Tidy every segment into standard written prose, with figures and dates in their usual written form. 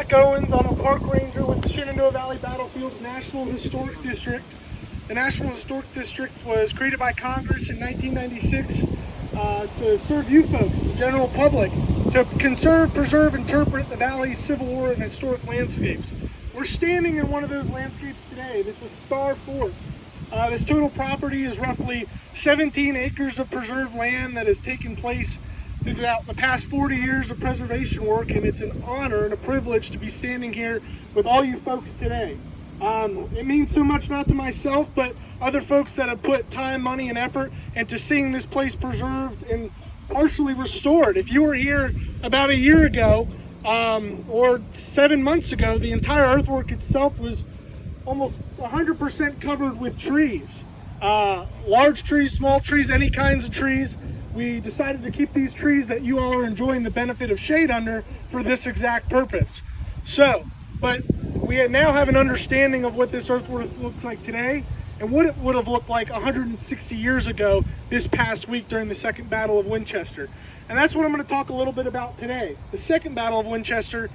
Jack Owens. I'm a park ranger with the Shenandoah Valley Battlefield's National Historic District. The National Historic District was created by Congress in 1996 to serve you folks, the general public, to conserve, preserve, interpret the Valley's Civil War and historic landscapes. We're standing in one of those landscapes today. This is Star Fort. This total property is roughly 17 acres of preserved land that has taken place throughout the past 40 years of preservation work, and it's an honor and a privilege to be standing here with all you folks today. It means so much, not to myself, but other folks that have put time, money, and effort into seeing this place preserved and partially restored. If you were here about a year ago or 7 months ago, the entire earthwork itself was almost 100% covered with trees. Large trees, small trees, any kinds of trees. We decided to keep these trees that you all are enjoying the benefit of shade under for this exact purpose. But we now have an understanding of what this earthwork looks like today and what it would have looked like 160 years ago this past week during the Second Battle of Winchester. And that's what I'm going to talk a little bit about today. The Second Battle of Winchester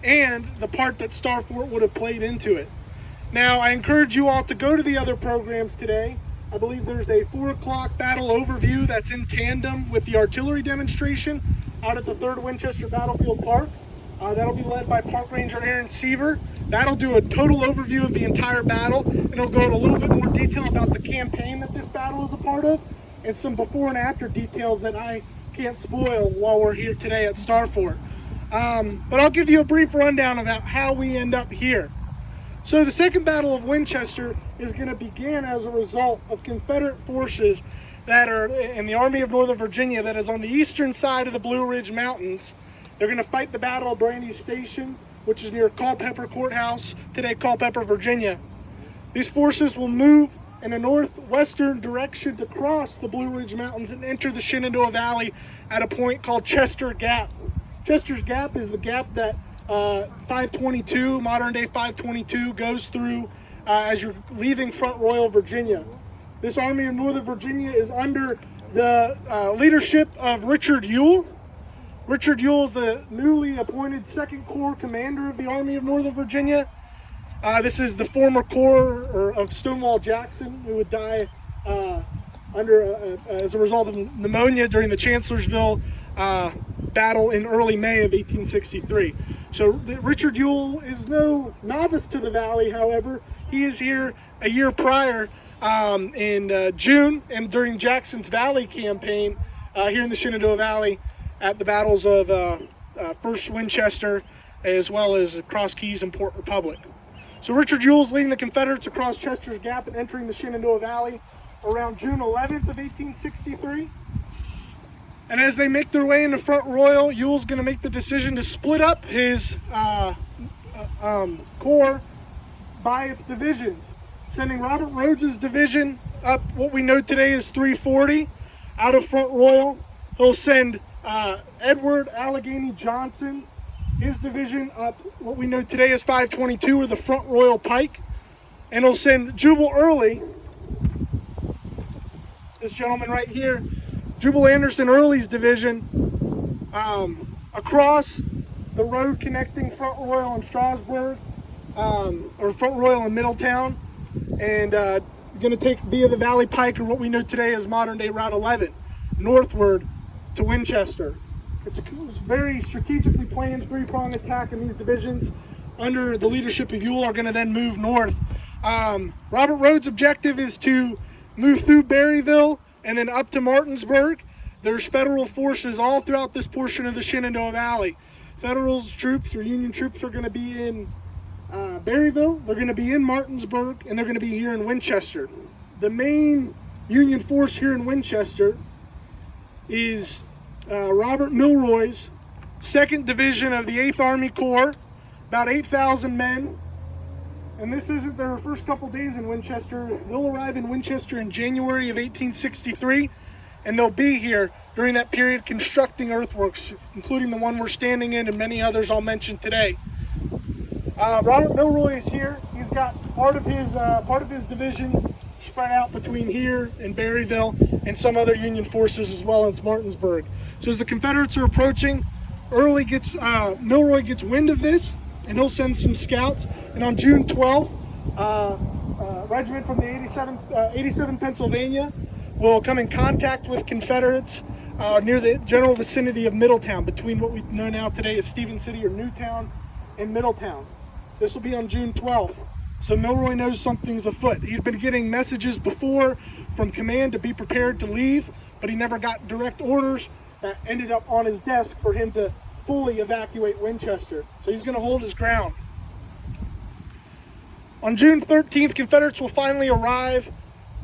and the part that Star Fort would have played into it. Now, I encourage you all to go to the other programs today. I believe there's a 4 o'clock battle overview that's in tandem with the artillery demonstration out at the 3rd Winchester Battlefield Park. That'll be led by Park Ranger Aaron Seaver. That'll do a total overview of the entire battle, and it'll go into a little bit more detail about the campaign that this battle is a part of, and some before and after details that I can't spoil while we're here today at Star Fort. But I'll give you a brief rundown about how we end up here. So the Second Battle of Winchester is going to begin as a result of Confederate forces that are in the Army of Northern Virginia that is on the eastern side of the Blue Ridge Mountains. They're going to fight the Battle of Brandy Station, which is near Culpeper Courthouse, today Culpeper, Virginia. These forces will move in a northwestern direction to cross the Blue Ridge Mountains and enter the Shenandoah Valley at a point called Chester Gap. Chester's Gap is the gap that 522, modern day 522, goes through as you're leaving Front Royal, Virginia. This Army of Northern Virginia is under the leadership of Richard Ewell. Richard Ewell is the newly appointed 2nd Corps commander of the Army of Northern Virginia. This is the former corps of Stonewall Jackson, who would die as a result of pneumonia during the Chancellorsville battle in early May of 1863. So Richard Ewell is no novice to the Valley. However, he is here a year prior in June and during Jackson's Valley campaign here in the Shenandoah Valley at the battles of 1st Winchester as well as Cross Keys and Port Republic. So Richard Ewell is leading the Confederates across Chester's Gap and entering the Shenandoah Valley around June 11th of 1863. And as they make their way into Front Royal, Ewell's going to make the decision to split up his corps by its divisions, sending Robert Rhodes's division up what we know today as 340 out of Front Royal. He'll send Edward Allegheny Johnson, his division, up what we know today as 522 or the Front Royal Pike. And he'll send Jubal Early, this gentleman right here, Jubal Anderson Early's division, across the road connecting Front Royal and Strasburg, or Front Royal and Middletown, and going to take via the Valley Pike, or what we know today as modern day Route 11, northward to Winchester. It's a very strategically planned 3-pronged attack, and these divisions under the leadership of Ewell are going to then move north. Robert Rhodes' objective is to move through Berryville and then up to Martinsburg. There's federal forces all throughout this portion of the Shenandoah Valley. Federal troops or Union troops are going to be in Berryville, they're going to be in Martinsburg, and they're going to be here in Winchester. The main Union force here in Winchester is Robert Milroy's 2nd Division of the 8th Army Corps, about 8,000 men. And this isn't their first couple days in Winchester. They'll arrive in Winchester in January of 1863, and they'll be here during that period constructing earthworks, including the one we're standing in and many others I'll mention today. Robert Milroy is here. He's got part of his division spread out between here and Berryville and some other Union forces as well as Martinsburg. So as the Confederates are approaching, Milroy gets wind of this, and he'll send some scouts. And on June 12th, regiment from the 87th Pennsylvania will come in contact with Confederates near the general vicinity of Middletown, between what we know now today as Stephen City or Newtown and Middletown. This will be on June 12th. So Milroy knows something's afoot. He'd been getting messages before from command to be prepared to leave, but he never got direct orders that ended up on his desk for him to fully evacuate Winchester. So he's going to hold his ground. On June 13th, Confederates will finally arrive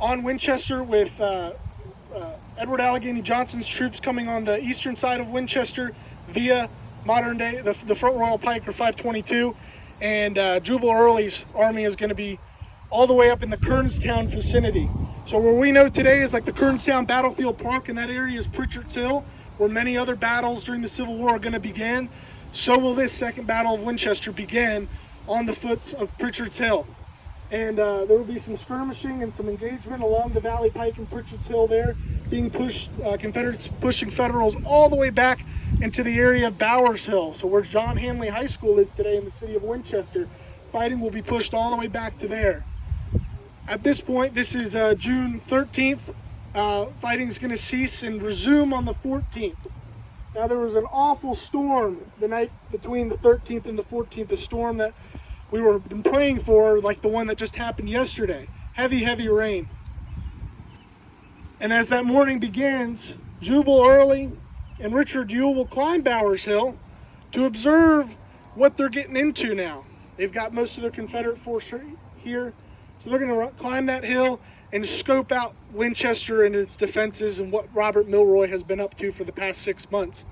on Winchester with Edward Allegheny Johnson's troops coming on the eastern side of Winchester via modern day, the Front Royal Pike or 522. And Jubal Early's army is going to be all the way up in the Kernstown vicinity. So where we know today is like the Kernstown Battlefield Park, and that area is Pritchard's Hill, where many other battles during the Civil War are going to begin. So will this Second Battle of Winchester begin on the foots of Pritchard's Hill. And there will be some skirmishing and some engagement along the Valley Pike and Pritchard's Hill there, being pushed, Confederates pushing Federals all the way back into the area of Bowers Hill. So where John Hanley High School is today in the city of Winchester, fighting will be pushed all the way back to there. At this point, this is June 13th. Fighting is going to cease and resume on the 14th. Now there was an awful storm the night between the 13th and the 14th, a storm that we were been praying for, like the one that just happened yesterday. Heavy rain. And as that morning begins, Jubal Early and Richard Ewell will climb Bowers Hill to observe what they're getting into now. They've got most of their Confederate force here, so they're going to climb that hill and scope out Winchester and its defenses and what Robert Milroy has been up to for the past 6 months.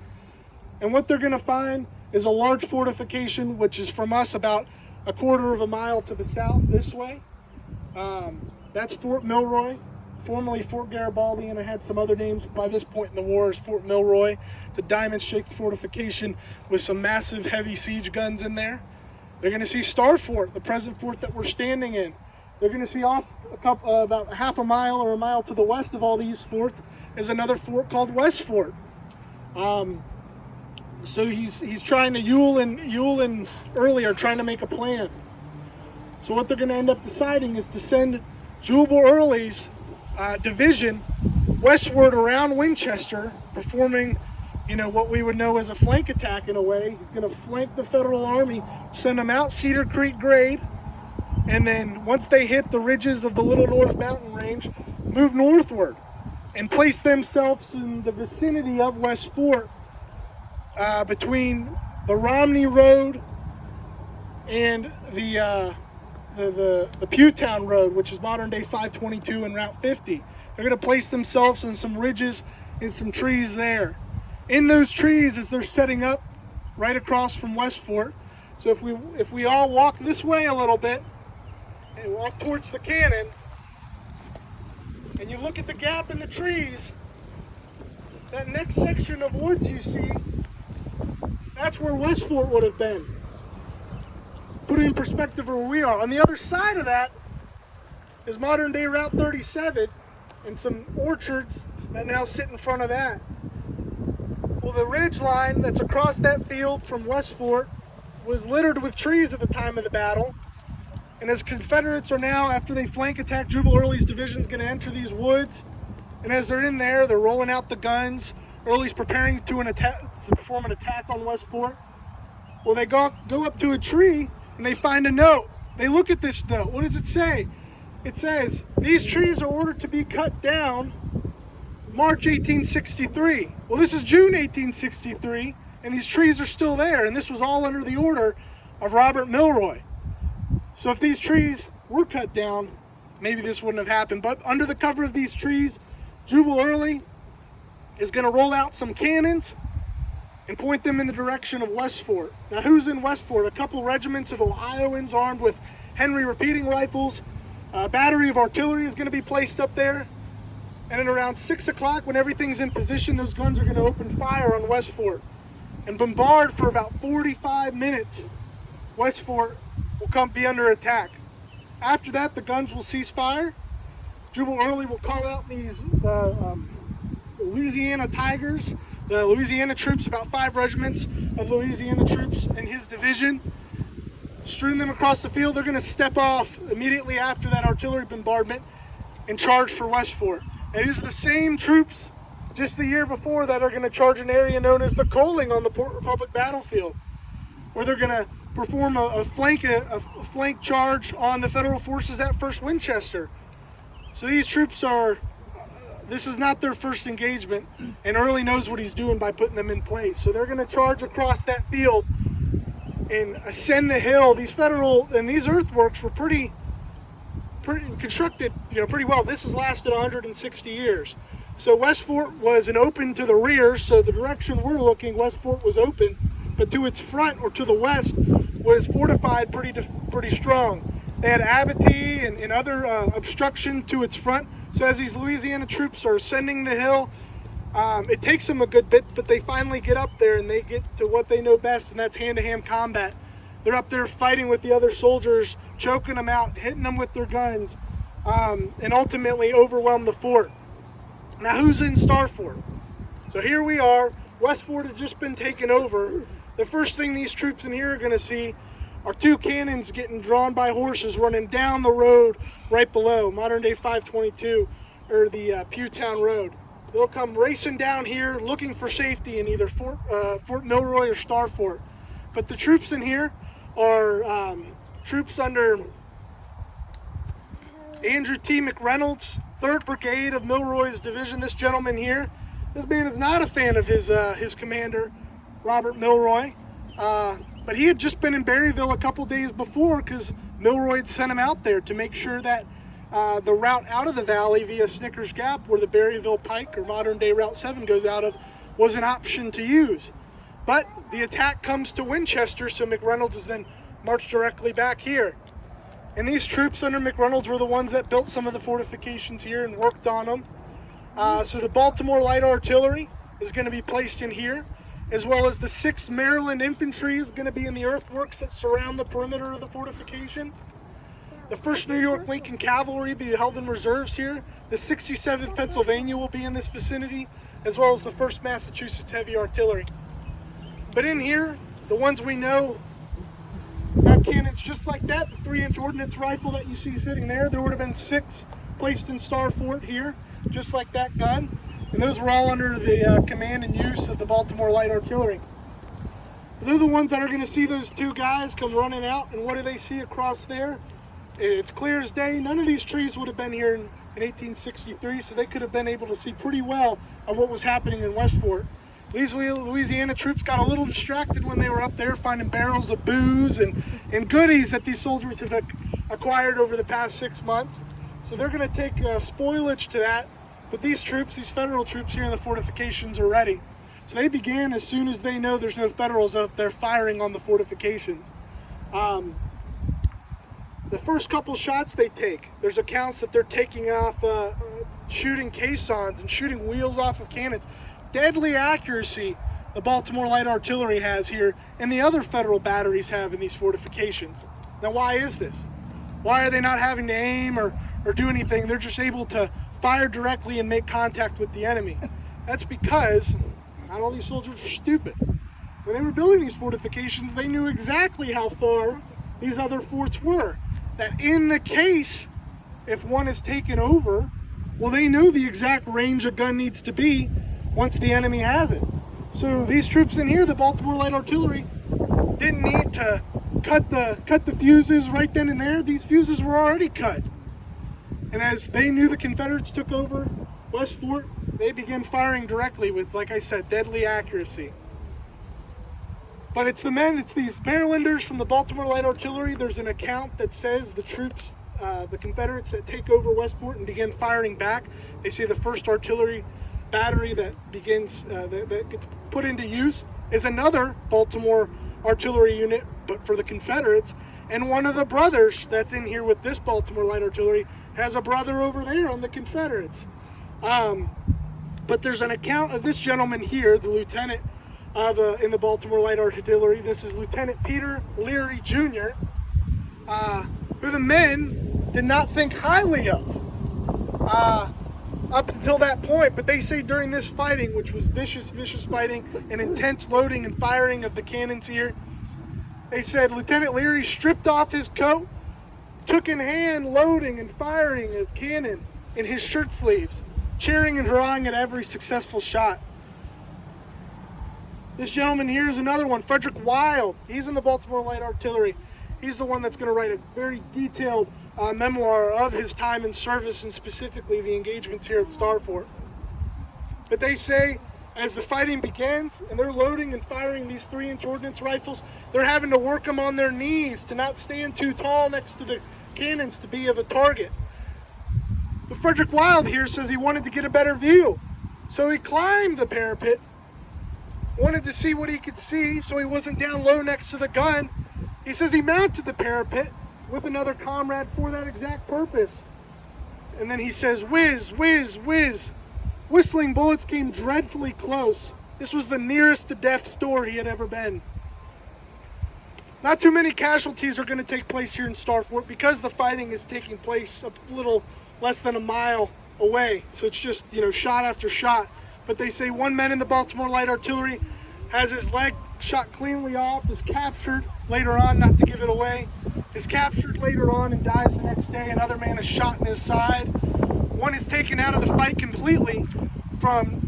And what they're going to find is a large fortification, which is from us about a quarter of a mile to the south this way. That's Fort Milroy, formerly Fort Garibaldi, and it had some other names by this point in the war as Fort Milroy. It's a diamond-shaped fortification with some massive heavy siege guns in there. They're going to see Star Fort, the present fort that we're standing in. They're going to see off about half a mile or a mile to the west of all these forts is another fort called West Fort. So he's trying to, Ewell and Early are trying to make a plan. So what they're going to end up deciding is to send Jubal Early's division westward around Winchester, performing, what we would know as a flank attack in a way. He's going to flank the Federal Army, send them out Cedar Creek grade, and then once they hit the ridges of the Little North Mountain Range, move northward and place themselves in the vicinity of West Fort, between the Romney Road and the Pewtown Road, which is modern day 522 and Route 50. They're going to place themselves in some ridges and some trees there. In those trees, as they're setting up right across from West Fort. So if we all walk this way a little bit and walk towards the cannon, and you look at the gap in the trees, that next section of woods you see, that's where West Fort would have been. Put it in perspective where we are. On the other side of that is modern day Route 37 and some orchards that now sit in front of that. Well, the ridge line that's across that field from West Fort was littered with trees at the time of the battle. And as Confederates are now, after they flank attack, Jubal Early's division is going to enter these woods. And as they're in there, they're rolling out the guns. Early's preparing to perform an attack on West Fort. Well, they go up to a tree and they find a note. They look at this note. What does it say? It says, "These trees are ordered to be cut down March 1863. Well, this is June 1863, and these trees are still there, and this was all under the order of Robert Milroy. So if these trees were cut down, maybe this wouldn't have happened. But under the cover of these trees, Jubal Early is going to roll out some cannons and point them in the direction of West Fort. Now, who's in West Fort? A couple regiments of Ohioans armed with Henry repeating rifles. A battery of artillery is going to be placed up there. And at around 6 o'clock, when everything's in position, those guns are going to open fire on West Fort and bombard for about 45 minutes. West Fort will be under attack. After that, the guns will cease fire. Jubal Early will call out these Louisiana Tigers, the Louisiana troops, about 5 regiments of Louisiana troops in his division. strewn them across the field. They're going to step off immediately after that artillery bombardment and charge for West Fort. And these are the same troops just the year before that are going to charge an area known as the Coaling on the Port Republic battlefield, where they're going to perform a flank charge on the Federal forces at first Winchester. So these troops are, this is not their first engagement, and Early knows what he's doing by putting them in place. So they're going to charge across that field and ascend the hill. These Federal and these earthworks were pretty constructed, pretty well. This has lasted 160 years. So West Fort was an open to the rear, so the direction we're looking, West Fort was open, but to its front or to the west was fortified pretty strong. They had abattis and other obstruction to its front. So as these Louisiana troops are ascending the hill, it takes them a good bit, but they finally get up there and they get to what they know best, and that's hand-to-hand combat. They're up there fighting with the other soldiers, choking them out, hitting them with their guns, and ultimately overwhelm the fort. Now, who's in Star Fort? So here we are. West Fort had just been taken over. The first thing these troops in here are going to see are two cannons getting drawn by horses running down the road right below, modern-day 522, or the Pewtown Road. They'll come racing down here looking for safety in either Fort Milroy or Star Fort. But the troops in here are troops under Andrew T. McReynolds, 3rd Brigade of Milroy's division. This gentleman here, this man is not a fan of his commander, Robert Milroy, but he had just been in Berryville a couple days before because Milroy had sent him out there to make sure that the route out of the valley via Snickers Gap, where the Berryville Pike, or modern-day Route 7 goes out of, was an option to use. But the attack comes to Winchester, so McReynolds is then marched directly back here. And these troops under McReynolds were the ones that built some of the fortifications here and worked on them. So the Baltimore Light Artillery is going to be placed in here, as well as the 6th Maryland Infantry is going to be in the earthworks that surround the perimeter of the fortification. The 1st New York Lincoln Cavalry will be held in reserves here. The 67th Pennsylvania will be in this vicinity, as well as the 1st Massachusetts Heavy Artillery. But in here, the ones we know have cannons just like that. The 3-inch ordnance rifle that you see sitting there, there would have been 6 placed in Star Fort here, just like that gun. And those were all under the command and use of the Baltimore Light Artillery. They're the ones that are going to see those two guys come running out, and what do they see across there? It's clear as day. None of these trees would have been here in 1863, so they could have been able to see pretty well of what was happening in West Fort. These Louisiana troops got a little distracted when they were up there finding barrels of booze and goodies that these soldiers have acquired over the past 6 months. So they're going to take spoilage to that. But these troops, these Federal troops here in the fortifications, are ready. So they begin as soon as they know there's no Federals up there firing on the fortifications. The first couple shots they take, there's accounts that they're taking off, shooting caissons and shooting wheels off of cannons. Deadly accuracy the Baltimore Light Artillery has here, and the other Federal batteries have in these fortifications. Now, why is this? Why are they not having to aim or do anything? They're just able to fire directly and make contact with the enemy. That's because not all these soldiers are stupid. When they were building these fortifications, they knew exactly how far these other forts were. That in the case, if one is taken over, well, they know the exact range a gun needs to be once the enemy has it. So these troops in here, the Baltimore Light Artillery, didn't need to cut the fuses right then and there. These fuses were already cut. And as they knew the Confederates took over West Fort, they began firing directly with, like I said, deadly accuracy. But it's these Marylanders from the Baltimore Light Artillery. There's an account that says the troops, the Confederates that take over West Fort and begin firing back, they say the 1st Artillery Battery that begins, that gets put into use is another Baltimore Artillery unit, but for the Confederates. And one of the brothers that's in here with this Baltimore Light Artillery has a brother over there on the Confederates. But there's an account of this gentleman here, the lieutenant in the Baltimore Light Artillery. This is Lieutenant Peter Leary Jr., who the men did not think highly of up until that point. But they say during this fighting, which was vicious fighting and intense loading and firing of the cannons here, They said Lieutenant Leary stripped off his coat, took in hand loading and firing a cannon in his shirt sleeves, cheering and hurrahing at every successful shot. This gentleman here is another one, Frederick Wild. He's in the Baltimore Light Artillery. He's the one that's going to write a very detailed memoir of his time in service and specifically the engagements here at Star Fort. But they say as the fighting begins and they're loading and firing these 3-inch ordnance rifles, they're having to work them on their knees to not stand too tall next to the cannons to be of a target. But Frederick Wild here says he wanted to get a better view. So he climbed the parapet, wanted to see what he could see so he wasn't down low next to the gun. He says he mounted the parapet with another comrade for that exact purpose. And then he says, whiz, whiz, whiz. Whistling bullets came dreadfully close. This was the nearest to death's door he had ever been. Not too many casualties are going to take place here in Star Fort because the fighting is taking place a little less than a mile away. So it's just, shot after shot. But they say one man in the Baltimore Light Artillery has his leg shot cleanly off, is captured later on, not to give it away, is captured later on and dies the next day. Another man is shot in his side. One is taken out of the fight completely from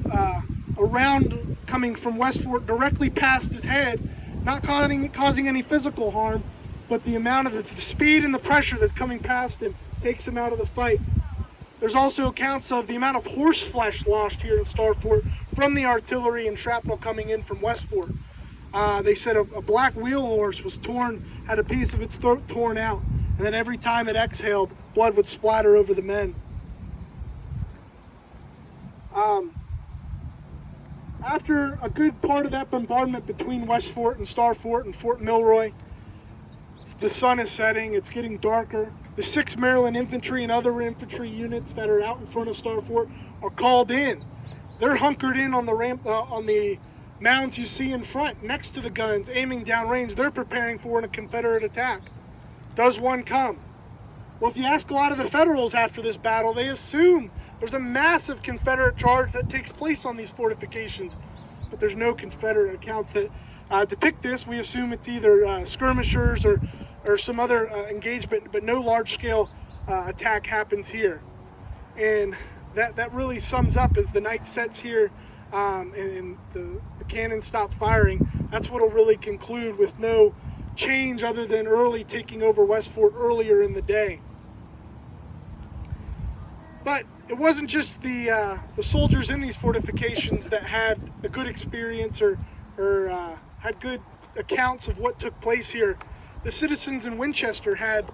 a round coming from West Fort directly past his head, not causing any physical harm, but the amount of the speed and the pressure that's coming past him takes him out of the fight. There's also accounts of the amount of horse flesh lost here in Star Fort from the artillery and shrapnel coming in from West Fort. They said a black wheel horse was had a piece of its throat torn out, and then every time it exhaled, blood would splatter over the men. After a good part of that bombardment between West Fort and Star Fort and Fort Milroy, the sun is setting, it's getting darker. The 6th Maryland Infantry and other infantry units that are out in front of Star Fort are called in. They're hunkered in on the on the mounds you see in front, next to the guns, aiming downrange. They're preparing for a Confederate attack. Does one come? Well, if you ask a lot of the Federals after this battle, they assume there's a massive Confederate charge that takes place on these fortifications, but there's no Confederate accounts that depict this. We assume it's either skirmishers or some other engagement, but no large-scale attack happens here. And that really sums up as the night sets here and the cannons stop firing. That's what will really conclude with no change other than early taking over West Fort earlier in the day. But it wasn't just the soldiers in these fortifications that had a good experience or had good accounts of what took place here. The citizens in Winchester had,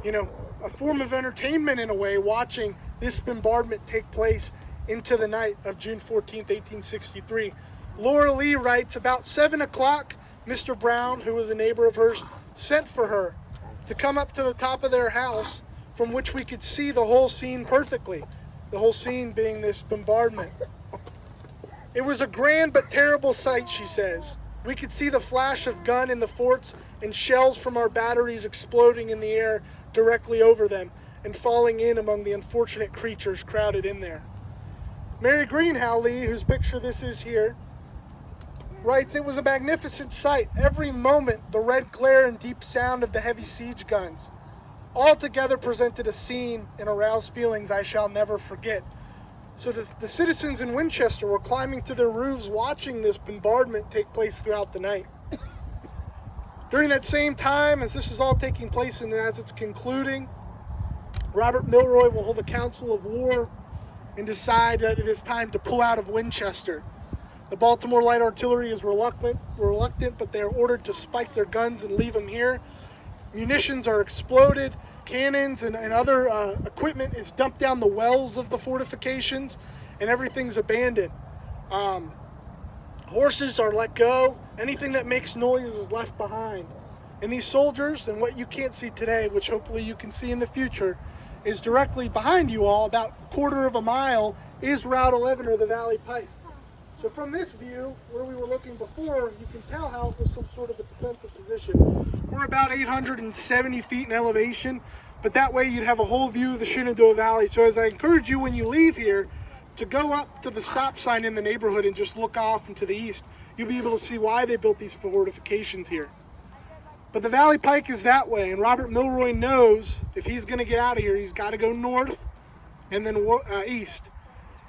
a form of entertainment in a way, watching this bombardment take place into the night of June 14th, 1863. Laura Lee writes, about 7 o'clock, Mr. Brown, who was a neighbor of hers, sent for her to come up to the top of their house, from which we could see the whole scene perfectly. The whole scene being this bombardment. It was a grand but terrible sight, she says. We could see the flash of gun in the forts and shells from our batteries exploding in the air directly over them and falling in among the unfortunate creatures crowded in there. Mary Greenhow Lee, whose picture this is here, writes, it was a magnificent sight. Every moment the red glare and deep sound of the heavy siege guns altogether presented a scene and aroused feelings I shall never forget. So the citizens in Winchester were climbing to their roofs watching this bombardment take place throughout the night. During that same time, as this is all taking place and as it's concluding, Robert Milroy will hold a council of war and decide that it is time to pull out of Winchester. The Baltimore Light Artillery is reluctant, but they are ordered to spike their guns and leave them here. Munitions are exploded, cannons and other equipment is dumped down the wells of the fortifications, and everything's abandoned. Horses are let go. Anything that makes noise is left behind. And these soldiers, and what you can't see today, which hopefully you can see in the future, is directly behind you all, about a quarter of a mile, is Route 11 or the Valley Pike. So from this view, where we were looking before, you can tell how it was some sort of a defensive position. We're about 870 feet in elevation, but that way you'd have a whole view of the Shenandoah Valley. So as I encourage you when you leave here, to go up to the stop sign in the neighborhood and just look off into the east, you'll be able to see why they built these fortifications here. But the Valley Pike is that way, and Robert Milroy knows if he's going to get out of here, he's got to go north and then east.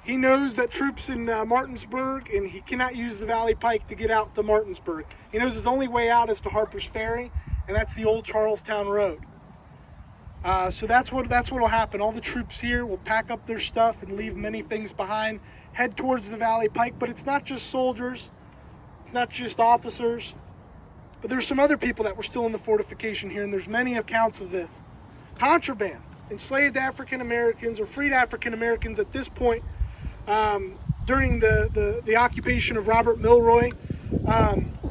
He knows that troops in Martinsburg, and he cannot use the Valley Pike to get out to Martinsburg. He knows his only way out is to Harper's Ferry, and that's the old Charlestown Road. So that's what will happen. All the troops here will pack up their stuff and leave many things behind, head towards the Valley Pike. But it's not just soldiers, not just officers, but there's some other people that were still in the fortification here, and there's many accounts of this. Contraband, enslaved African Americans or freed African Americans at this point during the occupation of Robert Milroy.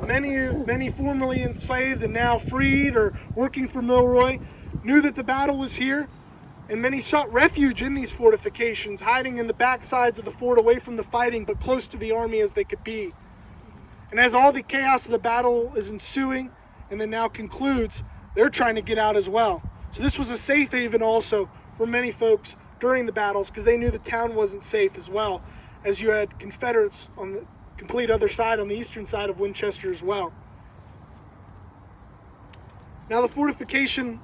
Many formerly enslaved and now freed or working for Milroy knew that the battle was here, and many sought refuge in these fortifications, hiding in the backsides of the fort away from the fighting, but close to the army as they could be. And as all the chaos of the battle is ensuing and then now concludes, they're trying to get out as well. So this was a safe haven also for many folks during the battles, because they knew the town wasn't safe as well, as you had Confederates on the complete other side, on the eastern side of Winchester as well. Now the fortification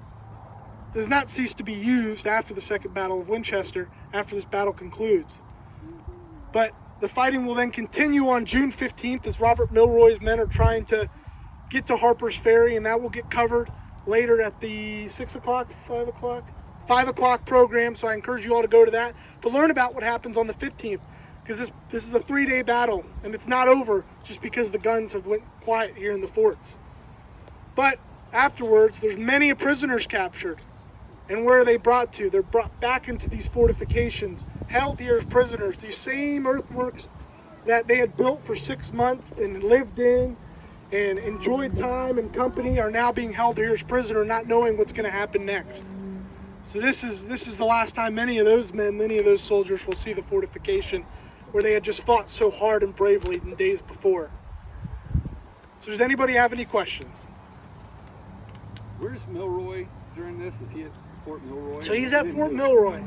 does not cease to be used after the Second Battle of Winchester, after this battle concludes. But the fighting will then continue on June 15th as Robert Milroy's men are trying to get to Harper's Ferry, and that will get covered later at the 6 o'clock, 5 o'clock? 5 o'clock program, so I encourage you all to go to that to learn about what happens on the 15th, because this is a 3-day battle, and it's not over just because the guns have went quiet here in the forts. But afterwards, there's many prisoners captured. And where are they brought to? They're brought back into these fortifications, held here as prisoners. These same earthworks that they had built for 6 months and lived in and enjoyed time and company are now being held here as prisoner, not knowing what's going to happen next. So this is the last time many of those men, many of those soldiers will see the fortification where they had just fought so hard and bravely in days before. So does anybody have any questions? Where's Milroy during this? Is he at Fort Milroy? So he's at Fort Milroy.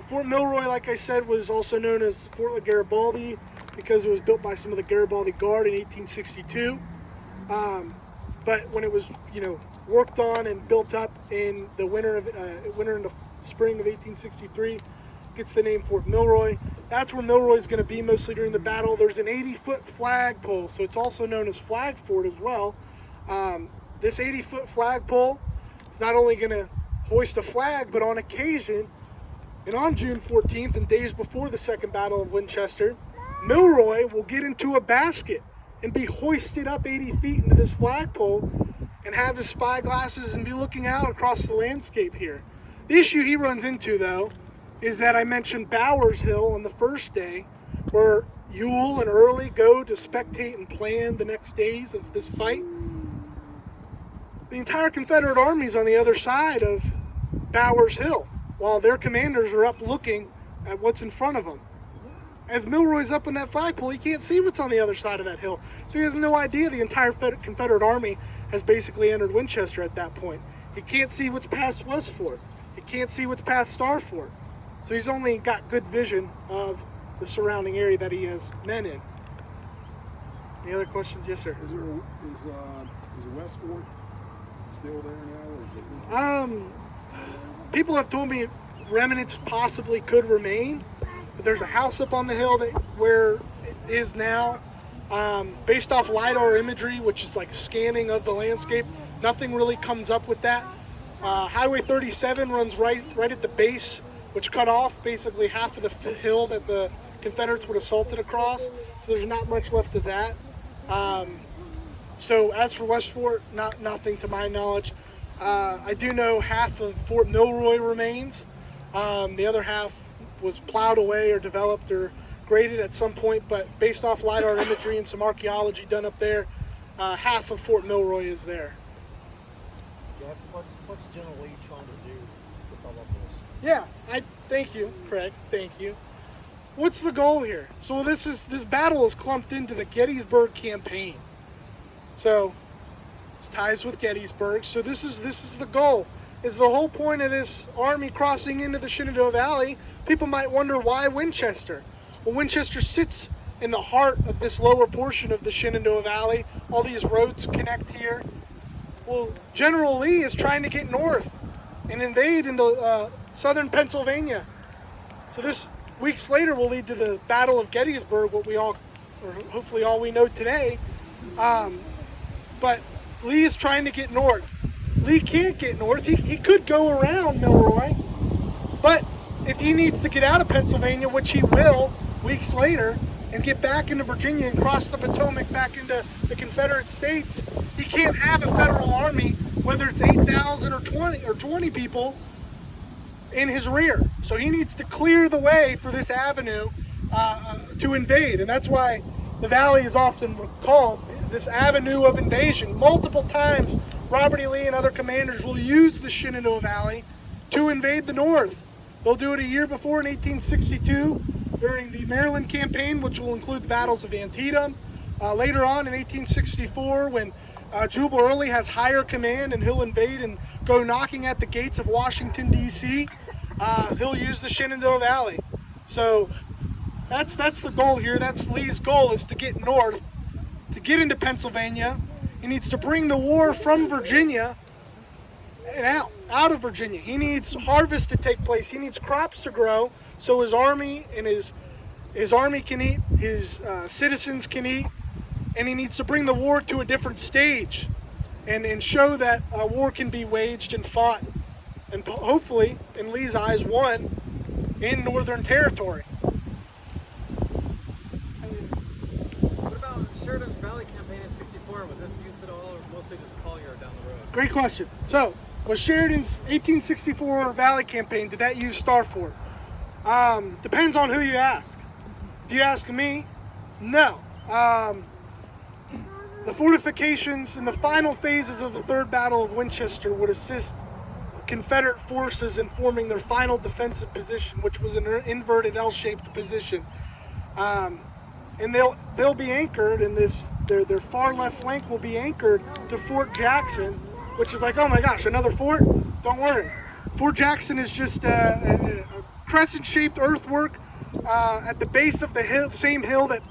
Fort Milroy, like I said, was also known as Fort Garibaldi because it was built by some of the Garibaldi Guard in 1862. But when it was, worked on and built up in the winter and the spring of 1863, gets the name Fort Milroy. That's where Milroy's going to be mostly during the battle. There's an 80-foot flagpole, so it's also known as Flag Fort as well. This 80-foot flagpole is not only going to hoist a flag, but on occasion, and on June 14th and days before the Second Battle of Winchester, Milroy will get into a basket and be hoisted up 80 feet into this flagpole and have his spy glasses and be looking out across the landscape here. The issue he runs into, though, is that I mentioned Bowers Hill on the first day, where Ewell and Early go to spectate and plan the next days of this fight. The entire Confederate army is on the other side of Bowers Hill, while their commanders are up looking at what's in front of them. As Milroy's up on that flagpole, he can't see what's on the other side of that hill. So he has no idea the entire Confederate army has basically entered Winchester at that point. He can't see what's past West Fort. He can't see what's past Star Fort. So he's only got good vision of the surrounding area that he has men in. Any other questions? Yes, sir. Is West Fort still there now, or is it? People have told me remnants possibly could remain, but there's a house up on the hill where it is now. Based off LiDAR imagery, which is like scanning of the landscape, nothing really comes up with that. Highway 37 runs right at the base, which cut off basically half of the hill that the Confederates would have assaulted across. So there's not much left of that. So as for West Fort, nothing to my knowledge. I do know half of Fort Milroy remains. The other half was plowed away or developed or graded at some point, but based off LiDAR imagery and some archaeology done up there, half of Fort Milroy is there. Jeff, what's General Lee trying to do with all of this? Yeah, thank you, Craig. Thank you. What's the goal here? So this battle is clumped into the Gettysburg campaign. So it's ties with Gettysburg. So this is the goal. Is the whole point of this army crossing into the Shenandoah Valley? People might wonder why Winchester. Well, Winchester sits in the heart of this lower portion of the Shenandoah Valley. All these roads connect here. Well, General Lee is trying to get north and invade into southern Pennsylvania. So this, weeks later, will lead to the Battle of Gettysburg, what we all, or hopefully all we know today. But Lee is trying to get north. Lee can't get north. He could go around Milroy, but if he needs to get out of Pennsylvania, which he will weeks later, and get back into Virginia and cross the Potomac back into the Confederate States, he can't have a federal army, whether it's 8,000 or 20 people, in his rear. So he needs to clear the way for this avenue to invade, and that's why the valley is often called this avenue of invasion. Multiple times, Robert E. Lee and other commanders will use the Shenandoah Valley to invade the North. They'll do it a year before in 1862 during the Maryland campaign, which will include the battles of Antietam. Later on in 1864, when Jubal Early has higher command and he'll invade and go knocking at the gates of Washington, D.C., he'll use the Shenandoah Valley. So that's the goal here. That's Lee's goal, is to get north, to get into Pennsylvania. He needs to bring the war from Virginia and out of Virginia. He needs harvest to take place. He needs crops to grow so his army and his army can eat, his citizens can eat, and he needs to bring the war to a different stage and show that war can be waged and fought, and hopefully, in Lee's eyes, won in Northern Territory. What about Sheridan's Valley campaign in '64? Was this used at all, or mostly just Collier down the road? Great question. So, was Sheridan's 1864 Valley campaign, did that use Star Fort? Depends on who you ask. If you ask me, no. The fortifications in the final phases of the Third Battle of Winchester would assist Confederate forces in forming their final defensive position, which was an inverted L-shaped position. And they'll be anchored in this, their far left flank will be anchored to Fort Jackson, which is like, oh my gosh, another fort? Don't worry. Fort Jackson is just a crescent-shaped earthwork at the base of the hill, same hill that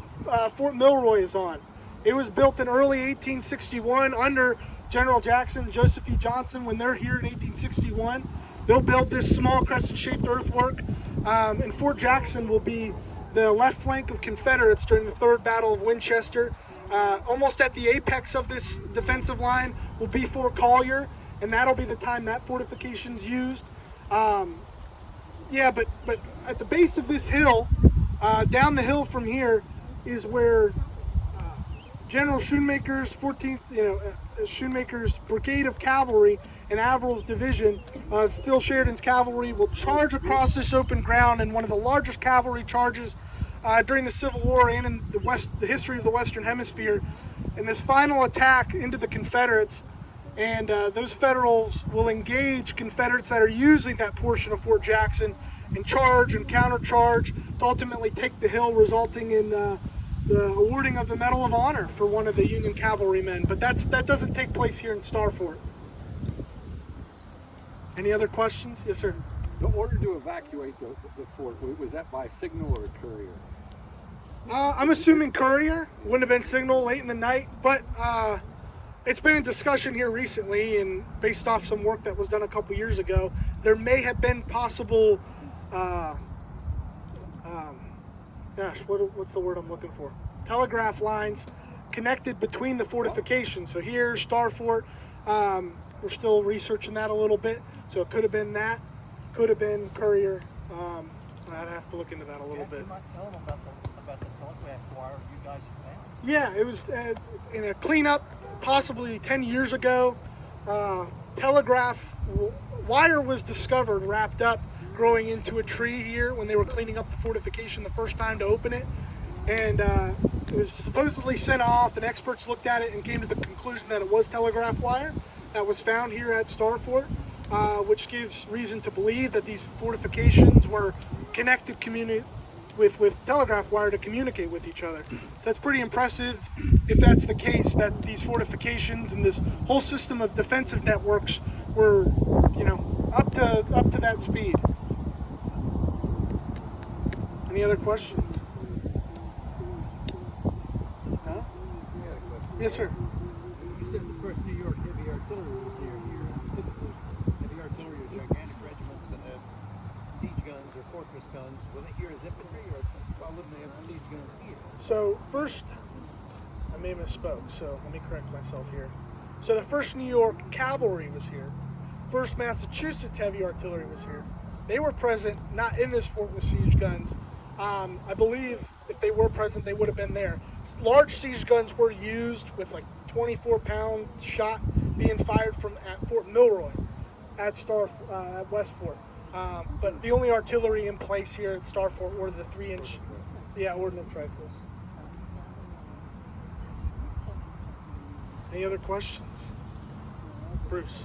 Fort Milroy is on. It was built in early 1861 under General Jackson and Joseph E. Johnson. When they're here in 1861, they'll build this small crescent-shaped earthwork, and Fort Jackson will be the left flank of Confederates during the Third Battle of Winchester. Almost at the apex of this defensive line will be Fort Collier, and that'll be the time that fortification's used. Yeah, but at the base of this hill, down the hill from here, is where General Schoonmaker's 14th, Schoonmaker's Brigade of Cavalry and Averill's division of Phil Sheridan's cavalry will charge across this open ground in one of the largest cavalry charges during the Civil War and in the history of the Western Hemisphere. And this final attack into the Confederates, and those Federals will engage Confederates that are using that portion of Fort Jackson and charge and countercharge to ultimately take the hill, resulting in the awarding of the Medal of Honor for one of the Union cavalrymen. But that doesn't take place here in Star Fort. Any other questions? Yes, sir. The order to evacuate the fort, was that by signal or courier? I'm assuming courier. Wouldn't have been signal late in the night, but it's been in discussion here recently, and based off some work that was done a couple years ago, there may have been possible what's the word I'm looking for? Telegraph lines connected between the fortifications. So here, Star Fort, we're still researching that a little bit. So it could have been that, could have been courier. I'd have to look into that a little bit. You might tell them about the telegraph wire you guys have found. Yeah, it was in a cleanup possibly 10 years ago. Telegraph wire was discovered wrapped up growing into a tree here when they were cleaning up the fortification the first time to open it, and it was supposedly sent off, and experts looked at it and came to the conclusion that it was telegraph wire that was found here at Star Fort, which gives reason to believe that these fortifications were connected with telegraph wire to communicate with each other. So that's pretty impressive if that's the case, that these fortifications and this whole system of defensive networks were, up to that speed. Any other questions? No? You had a question. Yes, sir. You said the first New York heavy air artillery was near here. Typically, heavy artillery are gigantic regiments that have siege guns or fortress guns. Were they here as infantry, or why wouldn't they have siege guns here? So first, I may have misspoke, so let me correct myself here. So the 1st New York Cavalry was here. 1st Massachusetts Heavy Artillery was here. They were present, not in this fort with siege guns. I believe if they were present, they would have been there. Large siege guns were used with like 24-pound shot being fired from at Fort Milroy at West Fort. But the only artillery in place here at Star Fort were the 3-inch, ordnance rifles. Any other questions? Bruce.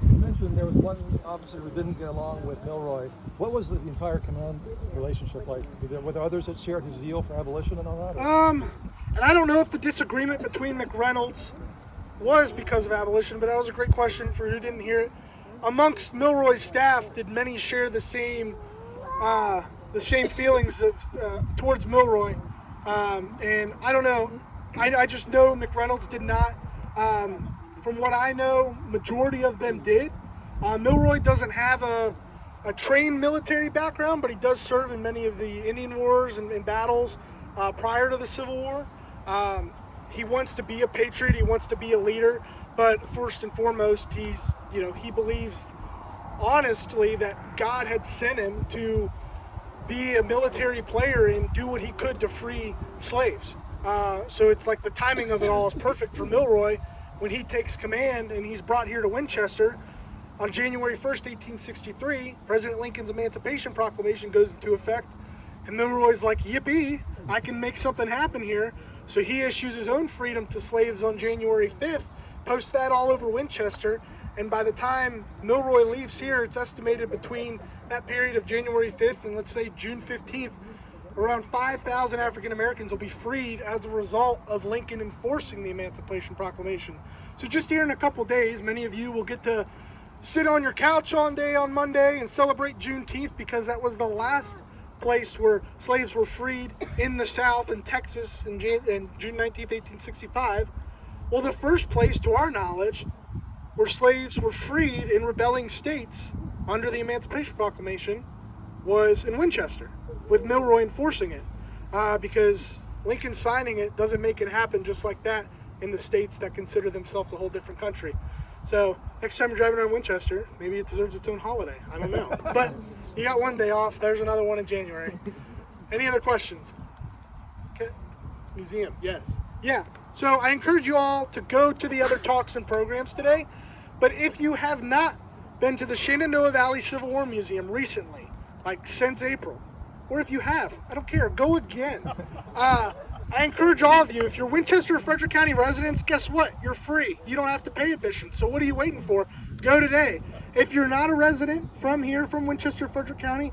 You mentioned there was one officer who didn't get along with Milroy. What was the entire command relationship like? Were there others that shared his zeal for abolition and all that? And I don't know if the disagreement between McReynolds was because of abolition, but that was a great question for who didn't hear it. Amongst Milroy's staff, did many share the same feelings of, towards Milroy? And I don't know. I just know McReynolds did not. From what I know, majority of them did. Milroy doesn't have a trained military background, but he does serve in many of the Indian wars and battles prior to the Civil War. He wants to be a patriot. He wants to be a leader. But first and foremost, he believes honestly that God had sent him to be a military player and do what he could to free slaves. So it's like the timing of it all is perfect for Milroy when he takes command and he's brought here to Winchester on January 1st, 1863. President Lincoln's Emancipation Proclamation goes into effect, and Milroy's like, yippee, I can make something happen here. So he issues his own freedom to slaves on January 5th, posts that all over Winchester, and by the time Milroy leaves here, it's estimated between that period of January 5th and let's say June 15th, around 5,000 African Americans will be freed as a result of Lincoln enforcing the Emancipation Proclamation. So just here in a couple days, many of you will get to sit on your couch on Monday and celebrate Juneteenth, because that was the last place where slaves were freed in the South in Texas in June 19th, 1865. Well, the first place to our knowledge where slaves were freed in rebelling states under the Emancipation Proclamation was in Winchester, with Milroy enforcing it, because Lincoln signing it doesn't make it happen just like that in the states that consider themselves a whole different country. So next time you're driving around Winchester, maybe it deserves its own holiday. I don't know. But you got one day off. There's another one in January. Any other questions? Okay. Museum, yes. Yeah. So I encourage you all to go to the other talks and programs today. But if you have not been to the Shenandoah Valley Civil War Museum recently, like since April, or if you have, I don't care, go again. I encourage all of you, if you're Winchester or Frederick County residents, guess what? You're free. You don't have to pay admission. So what are you waiting for? Go today. If you're not a resident from here, from Winchester, Frederick County,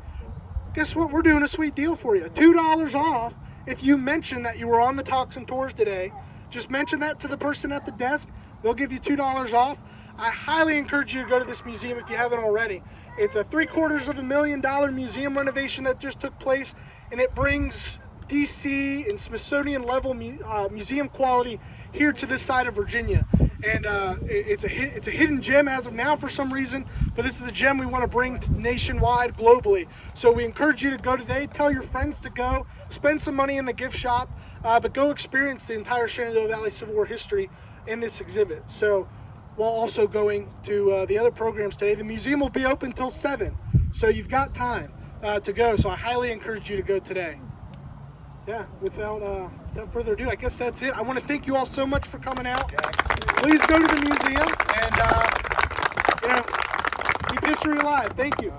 guess what? We're doing a sweet deal for you. $2 off if you mention that you were on the talks and tours today. Just mention that to the person at the desk. They'll give you $2 off. I highly encourage you to go to this museum if you haven't already. It's a $750,000 museum renovation that just took place, and it brings DC and Smithsonian level museum quality here to this side of Virginia. And it's a hidden gem as of now for some reason, but this is a gem we want to bring nationwide, globally. So we encourage you to go today. Tell your friends to go. Spend some money in the gift shop, but go experience the entire Shenandoah Valley Civil War history in this exhibit. So while also going to the other programs today, the museum will be open till 7, so you've got time to go. So I highly encourage you to go today. Yeah, without further ado, I guess that's it. I want to thank you all so much for coming out. Please go to the museum and keep history alive. Thank you.